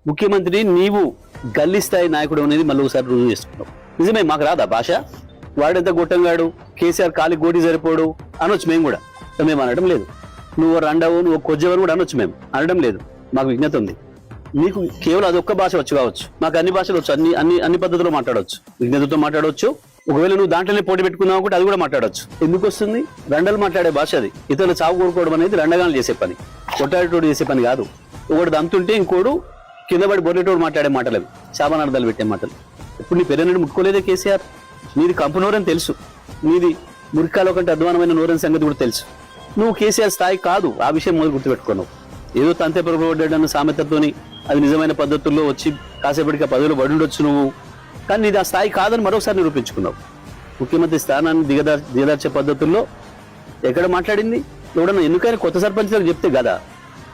ముఖ్యమంత్రి నీవు గల్లీ స్థాయి నాయకుడు అనేది మళ్ళీ ఒకసారి రుజువు చేసుకున్నావు. నిజమే, మాకు రాదా భాష? వాడెంత గొట్టంగాడు, కేసీఆర్ కాలి గోటి సరిపోడు అనొచ్చు మేము కూడా. మేము అనడం లేదు. నువ్వు రండవు, నువ్వు కొజ్జవని కూడా అనొచ్చు, మేము అనడం లేదు. మాకు విజ్ఞత ఉంది. నీకు కేవలం అదొక్క భాష వచ్చు కావచ్చు, మాకు అన్ని భాషలు వచ్చు, అన్ని పద్ధతుల్లో మాట్లాడవచ్చు, విజ్ఞతతో మాట్లాడవచ్చు. ఒకవేళ నువ్వు దాంట్లోనే పోటీ పెట్టుకున్నావు కూడా అది కూడా మాట్లాడవచ్చు. ఎందుకు వస్తుంది? రండలు మాట్లాడే భాష అది. ఇతరులు చావు కోరుకోవడం అనేది రండగాలు చేసే పని, కొట్టాడేటోడు చేసే పని కాదు. ఒకటి దంతుంటే ఇంకోడు కింద పడి బొర్రెటోడు మాట్లాడే మాటలు అవి, శాపనార్థాలు పెట్టే మాటలు. ఇప్పుడు నీ పెద్దనడు ముట్టుకోలేదే కేసీఆర్. నీది కంపు నోరని తెలుసు, నీది మురికాలో కంటే అధ్వానమైన నోరని సంగతి కూడా తెలుసు. నువ్వు కేసీఆర్ స్థాయి కాదు, ఆ విషయం మొదలు గుర్తుపెట్టుకున్నావు. ఏదో తంతే పొరపడ్డాడన్న సామెతతోని అది నిజమైన పద్ధతుల్లో వచ్చి కాసేపటికి పదవిలో పడి ఉండొచ్చు నువ్వు, కానీ నీది ఆ స్థాయి కాదని మరొకసారి నిరూపించుకున్నావు. ముఖ్యమంత్రి స్థానాన్ని దిగదార్చే పద్ధతుల్లో ఎక్కడ మాట్లాడింది? ఎవడన్నా ఎన్నికైనా కొత్త సర్పంచ్లకు చెప్తే కదా,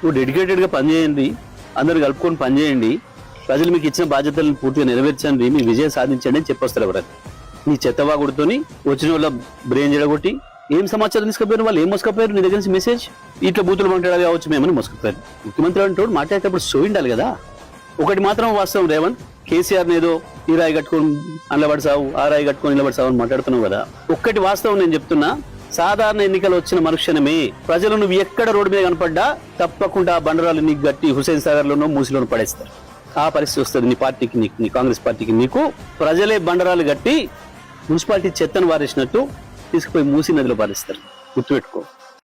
నువ్వు డెడికేటెడ్గా పనిచేయండి, అందరు కలుపుకొని పనిచేయండి, ప్రజలు మీకు ఇచ్చిన బాధ్యతలను పూర్తిగా నెరవేర్చండి, మీ విజయం సాధించండి అని చెప్పొస్తారు ఎవరైనా. నీ చెత్తవాగుడితోని వచ్చిన వాళ్ళ బ్రెయిన్ జడగొట్టి ఏం సమాచారం తీసుకుపోయారు, వాళ్ళు ఏం మోసుకపోయారు, నీ దగ్గర నుంచి మెసేజ్ ఇట్లా బూతులు మాట్లాడాలి కావచ్చు మేమని మోసుకుపోయారు. ముఖ్యమంత్రి అంటే మాట్లాడేటప్పుడు సోయిండాలి కదా. ఒకటి మాత్రం వాస్తవం రేవంత్, కేసీఆర్ ఏదో ఈ రాయి కట్టుకొని అండ్లబడిసావు, ఆ రాయి కట్టుకొని నిలబడిసావు అని మాట్లాడుతున్నావు కదా. ఒక్కటి వాస్తవం నేను చెప్తున్నా, సాధారణ ఎన్నికలు వచ్చిన మరుక్షణమే ప్రజలు నువ్వు ఎక్కడ రోడ్డు మీద కనపడ్డా తప్పకుండా ఆ బండరాలు నీకు గట్టి హుసేన్ సాగర్ లోనో మూసిలోనో పడేస్తారు. ఆ పరిస్థితి వస్తుంది నీ పార్టీకి, నీ కాంగ్రెస్ పార్టీకి. నీకు ప్రజలే బండరాలు గట్టి మున్సిపాలిటీ చెత్తను వారేసినట్టు తీసుకుపోయి మూసి నదిలో పారేస్తారు. గుర్తుపెట్టుకో.